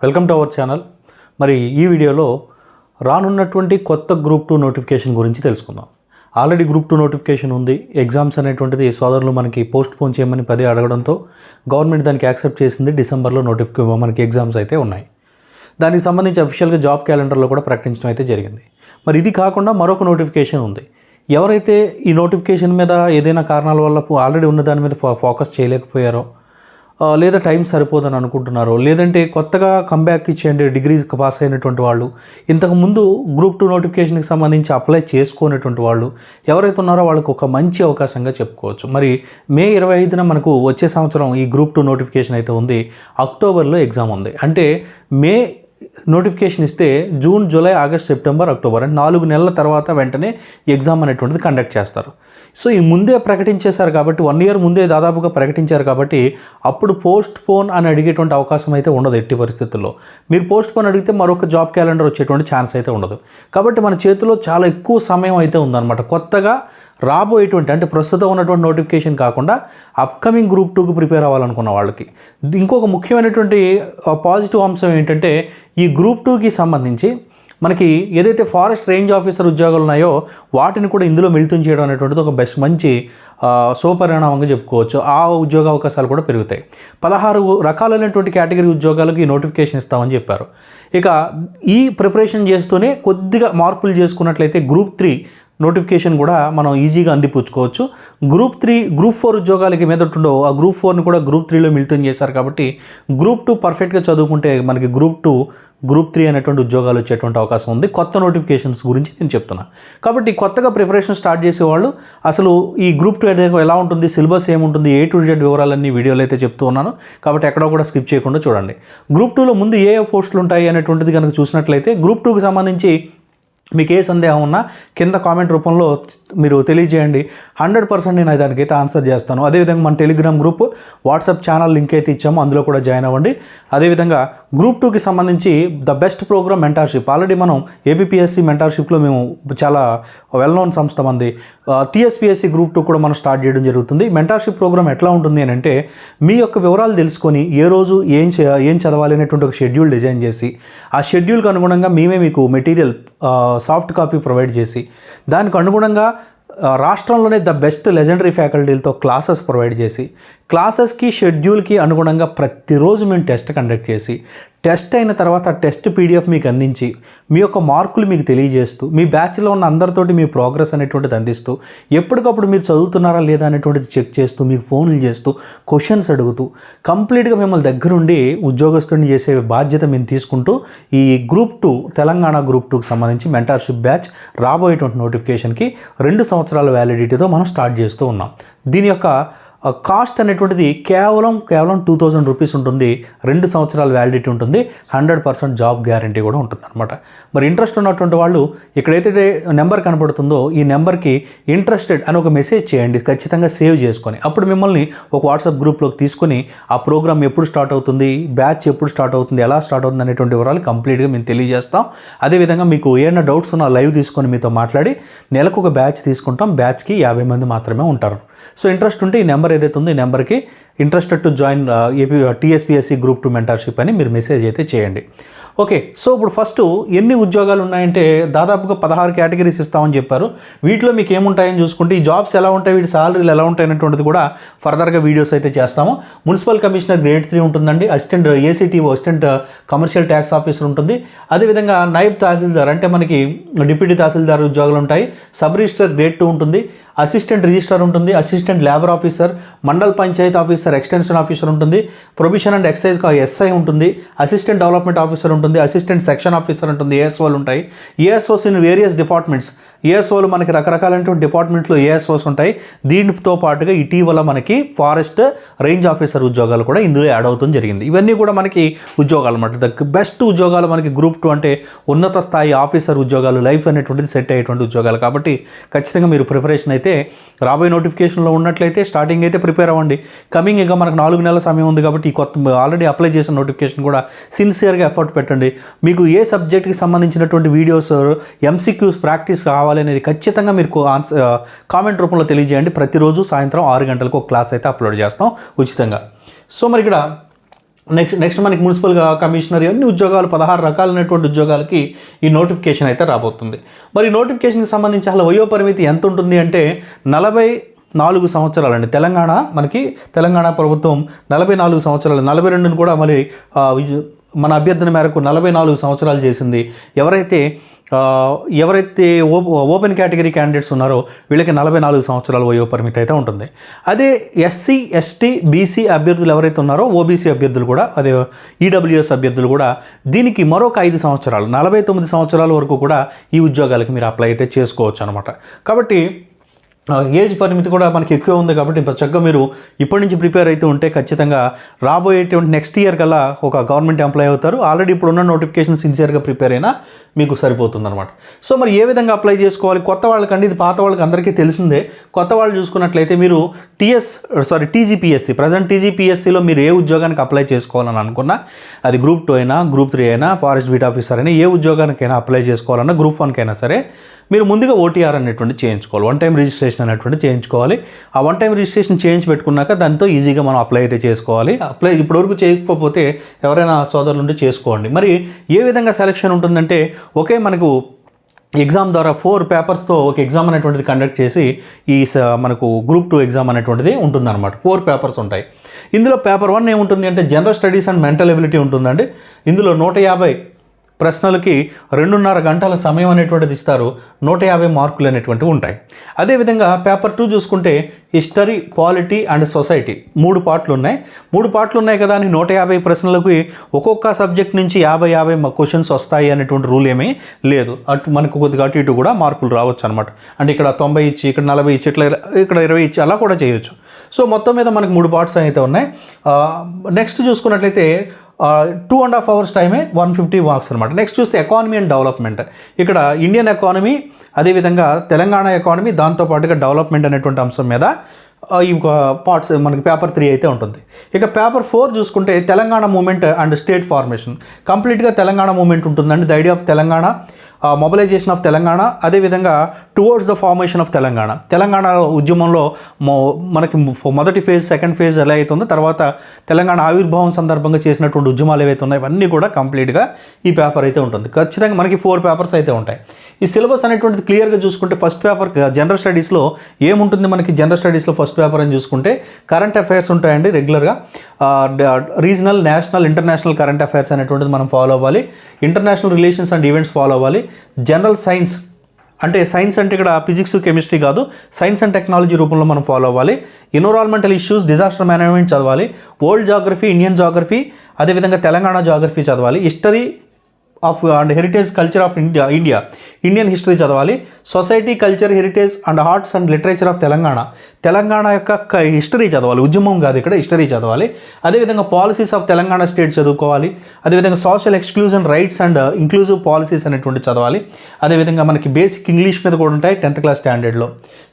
Welcome to our channel. మరి ఈ వీడియోలో రానున్నటువంటి కొత్త గ్రూప్ 2 నోటిఫికేషన్ గురించి తెలుసుకుందాం. ఆల్రెడీ గ్రూప్ 2 నోటిఫికేషన్ ఉంది. ఎగ్జామ్స్ అనేటువంటిది సోదరులు మనకి పోస్ట్ పోన్ చేయమని పదే అడగడంతో గవర్నమెంట్ దానికి యాక్సెప్ట్ చేసింది. డిసెంబర్లో మనకి ఎగ్జామ్స్ అయితే ఉన్నాయి. దానికి సంబంధించి అఫీషియల్గా జాబ్ క్యాలెండర్లో కూడా ప్రకటించడం అయితే జరిగింది. మరి ఇది కాకుండా మరొక నోటిఫికేషన్ ఉంది. ఎవరైతే ఈ నోటిఫికేషన్ మీద ఏదైనా కారణాల వల్ల ఆల్రెడీ ఉన్న దాని మీద ఫోకస్ చేయలేకపోయారో, లేదా టైం సరిపోదని అనుకుంటున్నారో, లేదంటే కొత్తగా కంబ్యాక్ ఇచ్చేయండి డిగ్రీ పాస్ అయినటువంటి వాళ్ళు, ఇంతకుముందు గ్రూప్ 2 నోటిఫికేషన్కి సంబంధించి అప్లై చేసుకునేటువంటి వాళ్ళు ఎవరైతే ఉన్నారో వాళ్ళకు ఒక మంచి అవకాశంగా చెప్పుకోవచ్చు. మరి మే 25న మనకు వచ్చే సంవత్సరం ఈ గ్రూప్ 2 నోటిఫికేషన్ అయితే ఉంది. అక్టోబర్లో ఎగ్జామ్ ఉంది. అంటే మే నోటిఫికేషన్ ఇస్తే June, July, August, September, October అంటే 4 నెలల తర్వాత వెంటనే ఎగ్జామ్ అనేటువంటిది కండక్ట్ చేస్తారు. సో ఈ ముందే ప్రకటించేశారు కాబట్టి 1 ఇయర్ ముందే దాదాపుగా ప్రకటించారు కాబట్టి అప్పుడు పోస్ట్ పోన్ అని అడిగేటువంటి అవకాశం అయితే ఉండదు. ఎట్టి పరిస్థితుల్లో మీరు పోస్ట్ పోన్ అడిగితే మరొక జాబ్ క్యాలెండర్ వచ్చేటువంటి ఛాన్స్ అయితే ఉండదు. కాబట్టి మన చేతిలో చాలా ఎక్కువ సమయం అయితే ఉందన్నమాట. కొత్తగా రాబోయేటువంటి అంటే ప్రస్తుతం ఉన్నటువంటి నోటిఫికేషన్ కాకుండా అప్కమింగ్ గ్రూప్ 2కి ప్రిపేర్ అవ్వాలనుకున్న వాళ్ళకి ఇంకొక ముఖ్యమైనటువంటి పాజిటివ్ అంశం ఏంటంటే ఈ గ్రూప్ 2కి సంబంధించి మనకి ఏదైతే ఫారెస్ట్ రేంజ్ ఆఫీసర్ ఉద్యోగాలు ఉన్నాయో వాటిని కూడా ఇందులో మిళితం చేయడం అనేటువంటిది ఒక మంచి శుభపరిణామంగా చెప్పుకోవచ్చు. ఆ ఉద్యోగ అవకాశాలు కూడా పెరుగుతాయి. 16 రకాలైనటువంటి కేటగిరీ ఉద్యోగాలకు ఈ నోటిఫికేషన్ ఇస్తామని చెప్పారు. ఇక ఈ ప్రిపరేషన్ చేస్తూనే కొద్దిగా మార్పులు చేసుకున్నట్లయితే గ్రూప్ 3 నోటిఫికేషన్ కూడా మనం ఈజీగా అందిపుచ్చుకోవచ్చు. గ్రూప్ 4 ఉద్యోగాలకి మీదటుండో ఆ గ్రూప్ 4ని కూడా గ్రూప్ 3లో మిళితం చేశారు కాబట్టి గ్రూప్ 2 పర్ఫెక్ట్గా చదువుకుంటే మనకి గ్రూప్ 2, గ్రూప్ 3 అనేటువంటి ఉద్యోగాలు వచ్చేటువంటి అవకాశం ఉంది. కొత్త నోటిఫికేషన్స్ గురించి నేను చెప్తున్నా. కాబట్టి కొత్తగా ప్రిపరేషన్ స్టార్ట్ చేసేవాళ్ళు అసలు ఈ గ్రూప్ 2 ఎలా ఉంటుంది, సిలబస్ ఏముంటుంది, A to Z వివరాలన్నీ వీడియోలో అయితే చెప్తూ ఉన్నాను. కాబట్టి ఎక్కడో కూడా స్కిప్ చేయకుండా చూడండి. గ్రూప్ 2లో ముందు ఏ పోస్టులు ఉంటాయి అనేటువంటిది కనుక చూసినట్లయితే గ్రూప్ 2కి సంబంధించి మీకు ఏ సందేహం ఉన్నా కింద కామెంట్ రూపంలో మీరు తెలియజేయండి. 100% నేను దానికైతే ఆన్సర్ చేస్తాను. అదేవిధంగా మన Telegram group, WhatsApp channel link అయితే ఇచ్చామో అందులో కూడా జాయిన్ అవ్వండి. అదేవిధంగా గ్రూప్ 2కి సంబంధించి the best program mentorship already మనం ఏపీఎస్సీ మెంటార్షిప్లో మేము చాలా వెల్ నోన్ సంస్థ మంది. టీఎస్పీఎస్సీ గ్రూప్ 2 కూడా మనం స్టార్ట్ చేయడం జరుగుతుంది. మెంటార్షిప్ ప్రోగ్రామ్ ఎట్లా ఉంటుంది అని అంటే మీ యొక్క వివరాలు తెలుసుకొని ఏ రోజు ఏం చదవాలి అనేటువంటి ఒక షెడ్యూల్ డిజైన్ చేసి ఆ షెడ్యూల్కి అనుగుణంగా మేమే మీకు మెటీరియల్ సాఫ్ట్ కాపీ ప్రొవైడ్ చేసి దానికి అనుగుణంగా రాష్ట్రంలోనే ద బెస్ట్ లెజెండరీ ఫ్యాకల్టీలతో క్లాసెస్ ప్రొవైడ్ చేసి క్లాసెస్కి షెడ్యూల్కి అనుగుణంగా ప్రతిరోజు మేము టెస్ట్ కండక్ట్ చేసి టెస్ట్ అయిన తర్వాత టెస్ట్ PDF మీకు అందించి మీ యొక్క మార్కులు మీకు తెలియజేస్తూ మీ బ్యాచ్లో ఉన్న అందరితోటి మీ ప్రోగ్రెస్ అనేటువంటిది అందిస్తూ ఎప్పటికప్పుడు మీరు చదువుతున్నారా లేదా అనేటువంటిది చెక్ చేస్తూ మీకు ఫోన్లు చేస్తూ క్వశ్చన్స్ అడుగుతూ కంప్లీట్గా మిమ్మల్ని దగ్గరుండి ఉద్యోగస్తుని చేసే బాధ్యత మేము తీసుకుంటూ ఈ గ్రూప్ 2 తెలంగాణ గ్రూప్ 2కి సంబంధించి మెంటార్షిప్ బ్యాచ్ రాబోయేటువంటి నోటిఫికేషన్కి 2 సంవత్సరాల వ్యాలిడిటీతో మనం స్టార్ట్ చేస్తూ ఉన్నాం. దీని యొక్క కాస్ట్ అనేటువంటిది కేవలం 2000 రూపీస్ ఉంటుంది. 2 సంవత్సరాల వ్యాలిడిటీ ఉంటుంది. 100% జాబ్ గ్యారంటీ కూడా ఉంటుంది అనమాట. మరి ఇంట్రెస్ట్ ఉన్నటువంటి వాళ్ళు ఇక్కడైతే నెంబర్ కనపడుతుందో ఈ నెంబర్కి ఇంట్రెస్టెడ్ అని ఒక మెసేజ్ చేయండి, ఖచ్చితంగా సేవ్ చేసుకొని. అప్పుడు మిమ్మల్ని ఒక వాట్సాప్ గ్రూప్లోకి తీసుకొని ఆ ప్రోగ్రామ్ ఎప్పుడు స్టార్ట్ అవుతుంది, బ్యాచ్ ఎప్పుడు స్టార్ట్ అవుతుంది, ఎలా స్టార్ట్ అవుతుంది అనేటువంటి వివరాలు కంప్లీట్గా మేము తెలియజేస్తాం. అదేవిధంగా మీకు ఏమైనా డౌట్స్ ఉన్నా లైవ్ తీసుకొని మీతో మాట్లాడి నెలకు ఒక బ్యాచ్ తీసుకుంటాం. బ్యాచ్కి 50 మంది మాత్రమే ఉంటారు. సో ఇంట్రెస్ట్ ఉంటే ఈ నెంబర్ ఏదైతే ఉందో ఈ నెంబర్కి interested to join TSPSC group 2 mentorship అని మీరు మెసేజ్ అయితే చేయండి. ఓకే, సో ఇప్పుడు ఫస్ట్ ఎన్ని ఉద్యోగాలు ఉన్నాయంటే దాదాపుగా 16 కేటగిరీస్ ఇస్తామని చెప్పారు. వీటిలో మీకు ఏముంటాయని చూసుకుంటే ఈ జాబ్స్ ఎలా ఉంటాయి, వీటి సాలరీలు ఎలా ఉంటాయి అనేటువంటిది కూడా ఫర్దర్గా వీడియోస్ అయితే చేస్తాము. మున్సిపల్ కమిషనర్ గ్రేడ్ 3 ఉంటుందండి. Assistant ACTO assistant commercial tax officer ఉంటుంది. అదేవిధంగా నాయబ్ తహసీల్దార్ అంటే మనకి డిప్యూటీ తహసీల్దార్ ఉద్యోగాలు ఉంటాయి. సబ్ రిజిస్టర్ గ్రేడ్ 2 ఉంటుంది. అసిస్టెంట్ రిజిస్టర్ ఉంటుంది. Assistant labour officer, mandal Panchayat officer, extension officer ఉంటుంది. ప్రొబిషన్ అండ్ ఎక్సైజ్ SI ఉంటుంది. అసిస్టెంట్ డెవలప్మెంట్ ఆఫీసర్ ఉంటుంది. అసిస్టెంట్ సెక్షన్ ఆఫీసర్ ఉంటుంది. ASOలు ఉంటాయి. ASOస్ ఇన్ వేరియస్ డిపార్ట్మెంట్స్. ASOలు మనకి రకరకాలైనటువంటి డిపార్ట్మెంట్లో ASOస్ ఉంటాయి. దీనితో పాటుగా ఇటీవల మనకి ఫారెస్ట్ రేంజ్ ఆఫీసర్ ఉద్యోగాలు కూడా ఇందులో యాడ్ అవుతుంది జరిగింది. ఇవన్నీ కూడా మనకి ఉద్యోగాలు అన్నమాట. ద బెస్ట్ ఉద్యోగాలు మనకి గ్రూప్ 2 అంటే ఉన్నత స్థాయి ఆఫీసర్ ఉద్యోగాలు, లైఫ్ అనేటువంటిది సెట్ అయ్యేటువంటి ఉద్యోగాలు. కాబట్టి ఖచ్చితంగా మీరు ప్రిపరేషన్ అయితే రాబోయే నోటిఫికేషన్లో ఉన్నట్లయితే స్టార్టింగ్ అయితే ప్రిపేర్ అవ్వండి. కమింగ్ ఇంకా మనకు 4 నెలల సమయం ఉంది కాబట్టి ఈ కొత్త ఆల్రెడీ అప్లై చేసిన నోటిఫికేషన్ కూడా సిన్సియర్గా ఎఫర్ట్ పెట్టండి. మీకు ఏ సబ్జెక్ట్కి సంబంధించినటువంటి వీడియోస్ MCQs ప్రాక్టీస్ కావాలనేది ఖచ్చితంగా మీరు కామెంట్ రూపంలో తెలియజేయండి. ప్రతిరోజు సాయంత్రం 6 గంటలకు ఒక క్లాస్ అయితే అప్లోడ్ చేస్తాం ఉచితంగా. సో మరి ఇక్కడ నెక్స్ట్ మనకి మున్సిపల్ కమిషనర్ అన్ని ఉద్యోగాలు 16 రకాలైనటువంటి ఉద్యోగాలకి ఈ నోటిఫికేషన్ అయితే రాబోతుంది. మరి నోటిఫికేషన్కి సంబంధించి అసలు వయో పరిమితి ఎంత ఉంటుంది అంటే 44 సంవత్సరాలండి. తెలంగాణ ప్రభుత్వం 44 సంవత్సరాలు, 42ని కూడా మరి మన అభ్యర్థన మేరకు 44 సంవత్సరాలు చేసింది. ఎవరైతే ఓపెన్ కేటగిరీ క్యాండిడేట్స్ ఉన్నారో వీళ్ళకి 44 సంవత్సరాల వయో పరిమితి అయితే ఉంటుంది. అదే ఎస్సీ, ఎస్టీ, బీసీ అభ్యర్థులు ఎవరైతే ఉన్నారో ఓబీసీ అభ్యర్థులు కూడా, అదే ఈడబ్ల్యూఎస్ అభ్యర్థులు కూడా దీనికి మరొక 5 సంవత్సరాలు 49 సంవత్సరాల వరకు కూడా ఈ ఉద్యోగాలకి మీరు అప్లై అయితే చేసుకోవచ్చు అనమాట. కాబట్టి ఏజ్ పరిమితి కూడా మనకి ఎక్కువ ఉంది. కాబట్టి చక్కగా మీరు ఇప్పటి నుంచి ప్రిపేర్ అయితే ఉంటే ఖచ్చితంగా రాబోయేటువంటి నెక్స్ట్ ఇయర్ కల్లా ఒక గవర్నమెంట్ ఎంప్లాయ్ అవుతారు. ఆల్రెడీ ఇప్పుడున్న నోటిఫికేషన్ సిన్సియర్గా ప్రిపేర్ అయినా మీకు సరిపోతుంది అనమాట. సో మరి ఏ విధంగా అప్లై చేసుకోవాలి? కొత్త వాళ్ళకండి, ఇది పాత వాళ్ళకి అందరికీ తెలిసిందే. కొత్త వాళ్ళు చూసుకున్నట్లయితే మీరు టీజీపీఎస్సీ, ప్రజెంట్ టీజీపీఎస్సీలో మీరు ఏ ఉద్యోగానికి అప్లై చేసుకోవాలని అనుకున్నా, అది గ్రూప్ 2 అయినా, గ్రూప్ 3 అయినా, ఫారెస్ట్ బీట్ ఆఫీసర్ అయినా, ఏ ఉద్యోగానికైనా అప్లై చేసుకోవాలన్నా, గ్రూప్ 1కైనా సరే మీరు ముందుగా ఓటీఆర్ అనేటువంటి చేయించుకోవాలి, వన్ టైం రిజిస్ట్రేషన్ అనేటువంటి చేయించుకోవాలి. ఆ వన్ టైం రిజిస్ట్రేషన్ చేయించి పెట్టుకున్నాక దాంతో ఈజీగా మనం అప్లై అయితే చేసుకోవాలి. అప్లై ఇప్పటివరకు చేయకపోతే ఎవరైనా సోదరులు ఉంటే చేసుకోండి. మరి ఏ విధంగా సెలక్షన్ ఉంటుందంటే, మనకు ఎగ్జామ్ ద్వారా 4 పేపర్స్తో ఒక ఎగ్జామ్ అనేటువంటిది కండక్ట్ చేసి మనకు గ్రూప్ 2 ఎగ్జామ్ అనేటువంటిది ఉంటుందన్నమాట. 4 పేపర్స్ ఉంటాయి. ఇందులో పేపర్ 1 ఏముంటుంది అంటే general studies and mental ability ఉంటుందండి. ఇందులో 150 ప్రశ్నలకి 2.5 గంటల సమయం అనేటువంటిది ఇస్తారు. 150 మార్కులు అనేటువంటివి ఉంటాయి. అదేవిధంగా పేపర్ 2 చూసుకుంటే హిస్టరీ, పాలిటీ అండ్ సొసైటీ 3 పార్ట్లు ఉన్నాయి. 3 పార్ట్లు ఉన్నాయి కదా అని 150 ప్రశ్నలకి ఒక్కొక్క సబ్జెక్ట్ నుంచి 50 క్వశ్చన్స్ వస్తాయి అనేటువంటి రూల్ ఏమీ లేదు. మనకు కొద్దిగా అటు ఇటు కూడా మార్కులు రావచ్చు అనమాట. అంటే ఇక్కడ 90 ఇచ్చి, ఇక్కడ 40 ఇచ్చి, ఇక్కడ 20 ఇచ్చి అలా కూడా చేయొచ్చు. సో మొత్తం మీద మనకు 3 పార్ట్స్ అయితే ఉన్నాయి. నెక్స్ట్ చూసుకున్నట్లయితే 2.5 hours టైమే 150 మార్క్స్ అనమాట. నెక్స్ట్ చూస్తే ఎకానమీ అండ్ డెవలప్మెంట్. ఇక్కడ ఇండియన్ ఎకానమీ, అదేవిధంగా తెలంగాణ ఎకానమీ, దాంతోపాటుగా డెవలప్మెంట్ అనేటువంటి అంశం మీద ఈ పార్ట్స్ మనకి పేపర్ 3 అయితే ఉంటుంది. ఇక పేపర్ 4 చూసుకుంటే Telangana movement and state formation. కంప్లీట్గా తెలంగాణ మూమెంట్ ఉంటుందండి. The idea of Telangana, mobilisation of Telangana, అదేవిధంగా towards the formation of Telangana ఉద్యమంలో మనకి మొదటి ఫేజ్, సెకండ్ ఫేజ్ ఎలా అవుతుందో, తర్వాత తెలంగాణ ఆవిర్భావం సందర్భంగా చేసినటువంటి ఉద్యమాలు ఏవైతే ఉన్నాయో ఇవన్నీ కూడా కంప్లీట్గా ఈ పేపర్ అయితే ఉంటుంది. ఖచ్చితంగా మనకి 4 పేపర్స్ అయితే ఉంటాయి. ఈ సిలబస్ అనేటువంటిది క్లియర్గా చూసుకుంటే ఫస్ట్ పేపర్ జనరల్ స్టడీస్లో ఏముంటుంది? మనకి జనరల్ స్టడీస్లో ఫస్ట్ పేపర్ అని చూసుకుంటే కరెంట్ అఫైర్స్ ఉంటాయండి. రెగ్యులర్గా regional, national, international current affairs అనేటువంటిది మనం ఫాలో అవ్వాలి. International relations and events follow అవ్వాలి. జనరల్ సైన్స్ అంటే సైన్స్ అంటే ఇక్కడ ఫిజిక్స్, కెమిస్ట్రీ కాదు, సైన్స్ అండ్ టెక్నాలజీ రూపంలో మనం ఫాలో అవ్వాలి. ఎన్విరాన్మెంటల్ ఇష్యూస్, డిజాస్టర్ మేనేజ్మెంట్ చదవాలి. వరల్డ్ జాగ్రఫీ, ఇండియన్ జాగ్రఫీ, అదేవిధంగా తెలంగాణ జాగ్రఫీ చదవాలి. History of and heritage culture of Indian history చదవాలి. Society, culture, heritage and arts and literature of Telangana యొక్క history చదవాలి. ఉద్యమం కాదు, ఇక్కడ హిస్టరీ చదవాలి. అదేవిధంగా పాలసీస్ ఆఫ్ తెలంగాణ స్టేట్ చదువుకోవాలి. అదేవిధంగా social exclusion rights and inclusive policies అనేటువంటి చదవాలి. అదేవిధంగా మనకి బేసిక్ ఇంగ్లీష్ మీద కూడా ఉంటాయి 10th క్లాస్ స్టాండర్డ్లో.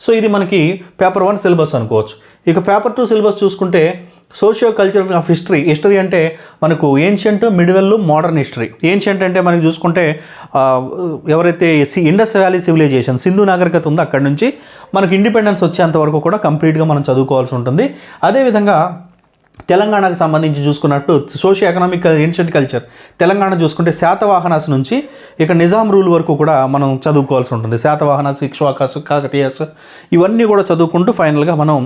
సో ఇది మనకి పేపర్ 1 సిలబస్ అనుకోవచ్చు. ఇక పేపర్ 2 సిలబస్ చూసుకుంటే సోషియో కల్చర్ ఆఫ్ హిస్టరీ అంటే మనకు ancient, medieval, modern history. Ancient అంటే మనకి చూసుకుంటే ఎవరైతే ఇండస్ వ్యాలీ సివిలైజేషన్, సింధు నాగరికత ఉందో అక్కడి నుంచి మనకు ఇండిపెండెన్స్ వచ్చేంత వరకు కూడా కంప్లీట్గా మనం చదువుకోవాల్సి ఉంటుంది. అదేవిధంగా తెలంగాణకు సంబంధించి చూసుకున్నట్టు socio economic ancient culture Telangana చూసుకుంటే శాతవాహనాస్ నుంచి ఇక నిజాం రూల్ వరకు కూడా మనం చదువుకోవాల్సి ఉంటుంది. శాతవాహనాస్, ఇక్ష్వాకాస్, కాకతీయస్ ఇవన్నీ కూడా చదువుకుంటూ ఫైనల్గా మనం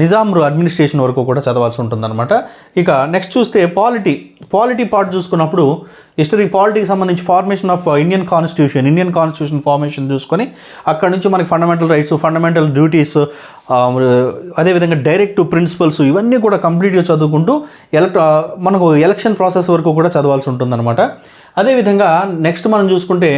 నిజాం అడ్మినిస్ట్రేషన్ వరకు కూడా చదవాల్సి ఉంటుందన్నమాట. ఇక నెక్స్ట్ చూస్తే పాలిటీ పార్ట్ చూసుకున్నప్పుడు పాలిటీకి సంబంధించి formation of Indian constitution formation చూసుకొని అక్కడ నుంచి మనకి ఫండమెంటల్ రైట్స్, ఫండమెంటల్ డ్యూటీస్, అదేవిధంగా డైరెక్టివ్ ప్రిన్సిపల్స్ ఇవన్నీ కూడా కంప్లీట్గా చదువుకుంటూ మనకు ఎలక్షన్ ప్రాసెస్ వరకు కూడా చదవాల్సి ఉంటుందన్నమాట. అదేవిధంగా నెక్స్ట్ మనం చూసుకుంటే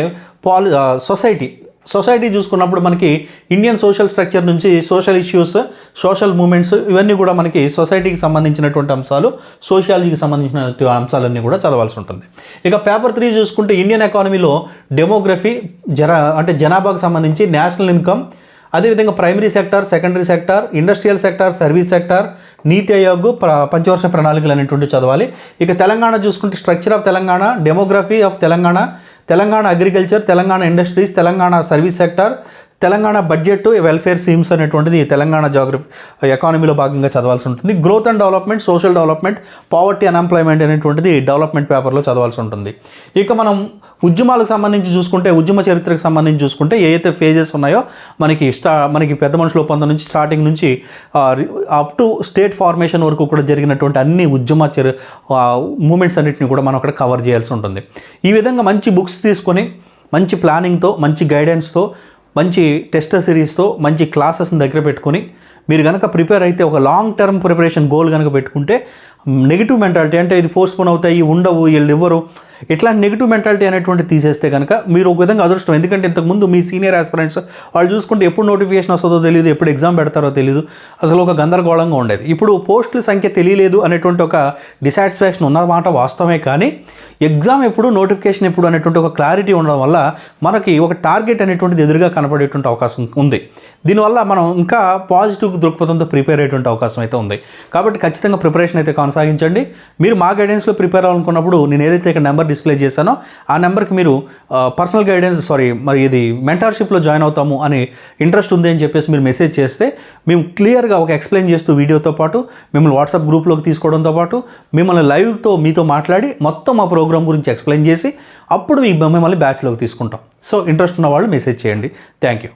సొసైటీ చూసుకున్నప్పుడు మనకి ఇండియన్ సోషల్ స్ట్రక్చర్ నుంచి సోషల్ ఇష్యూస్, సోషల్ మూమెంట్స్ ఇవన్నీ కూడా మనకి సొసైటీకి సంబంధించినటువంటి అంశాలు, సోషియాలజీకి సంబంధించిన అంశాలన్నీ కూడా చదవాల్సి ఉంటుంది. ఇక పేపర్ 3 చూసుకుంటే ఇండియన్ ఎకానమీలో డెమోగ్రఫీ, జనాభాకు సంబంధించి నేషనల్ ఇన్కమ్, అదేవిధంగా primary sector, secondary sector, industrial sector, service sector, నీతి ఆయోగ్, పంచవర్ష ప్రణాళికలు అనేటువంటి చదవాలి. ఇక తెలంగాణ చూసుకుంటే structure of Telangana, demography of Telangana, agriculture, Telangana industries, Telangana service sector, Telangana budget welfare schemes అనేటువంటిది తెలంగాణ ఎకానమీలో భాగంగా చదవాల్సి ఉంటుంది. Growth and development, social development, poverty unemployment అనేటువంటిది డెవలప్మెంట్ పేపర్లో చదవాల్సి ఉంటుంది. ఇక మనం ఉద్యమాలకు సంబంధించి చూసుకుంటే, ఉద్యమ చరిత్రకు సంబంధించి చూసుకుంటే ఏదైతే ఫేజెస్ ఉన్నాయో మనకి పెద్ద మనుషుల ఒప్పందం నుంచి స్టార్టింగ్ నుంచి అప్ టు స్టేట్ ఫార్మేషన్ వరకు కూడా జరిగినటువంటి అన్ని ఉద్యమ మూమెంట్స్ అన్నింటినీ కూడా మనం అక్కడ కవర్ చేయాల్సి ఉంటుంది. ఈ విధంగా మంచి బుక్స్ తీసుకొని మంచి ప్లానింగ్తో, మంచి గైడెన్స్తో, మంచి టెస్ట్ సిరీస్తో, మంచి క్లాసెస్ని దగ్గర పెట్టుకొని మీరు కనుక ప్రిపేర్ అయితే, ఒక లాంగ్ టర్మ్ ప్రిపరేషన్ గోల్ కనుక పెట్టుకుంటే నెగిటివ్ మెంటాలిటీ అంటే ఇది పోస్ట్పోన్ అవుతాయి, ఉండవు, వీళ్ళు ఇవ్వరు, ఇట్లాంటి నెగిటివ్ మెంటాలిటీ అనేటువంటి తీసేస్తే కనుక మీరు ఒక విధంగా అదృష్టం. ఎందుకంటే ఇంతకుముందు మీ సీనియర్ ఆస్పిరెంట్స్ వాళ్ళు చూసుకుంటే ఎప్పుడు నోటిఫికేషన్ వస్తుందో తెలియదు, ఎప్పుడు ఎగ్జామ్ పెడతారో తెలియదు, అసలు ఒక గందరగోళంగా ఉండేది. ఇప్పుడు పోస్టుల సంఖ్య తెలియలేదు అనేటువంటి ఒక డిసాటిస్ఫాక్షన్ ఉన్నమాట వాస్తవమే, కానీ ఎగ్జామ్ ఎప్పుడు, నోటిఫికేషన్ ఎప్పుడు అనేటువంటి ఒక క్లారిటీ ఉండడం వల్ల మనకి ఒక టార్గెట్ అనేటువంటిది ఎదురుగా కనపడేటువంటి అవకాశం ఉంది. దీనివల్ల మనం ఇంకా పాజిటివ్ దృక్పథంతో ప్రిపేర్ అయ్యేటువంటి అవకాశం అయితే ఉంది. కాబట్టి ఖచ్చితంగా ప్రిపరేషన్ అయితే కొనసాగించండి. మీరు మా గైడెన్స్లో ప్రిపేర్ అవ్వాలనుకున్నప్పుడు నేను ఏదైతే ఇక్కడ నెంబర్ డిస్ప్లే చేశానో ఆ నెంబర్కి మీరు పర్సనల్ గైడెన్స్ మరి ఇది మెంటర్షిప్లో జాయిన్ అవుతాము అని ఇంట్రెస్ట్ ఉంది అని చెప్పేసి మీరు మెసేజ్ చేస్తే మేము క్లియర్గా ఒక ఎక్స్ప్లెయిన్ చేస్తూ వీడియోతో పాటు మిమ్మల్ని వాట్సాప్ గ్రూప్లోకి తీసుకోవడంతో పాటు మిమ్మల్ని లైవ్తో మీతో మాట్లాడి మొత్తం ఆ ప్రోగ్రామ్ గురించి ఎక్స్ప్లెయిన్ చేసి అప్పుడు మిమ్మల్ని బ్యాచ్లోకి తీసుకుంటాం. సో ఇంట్రెస్ట్ ఉన్న వాళ్ళు మెసేజ్ చేయండి. Thank you.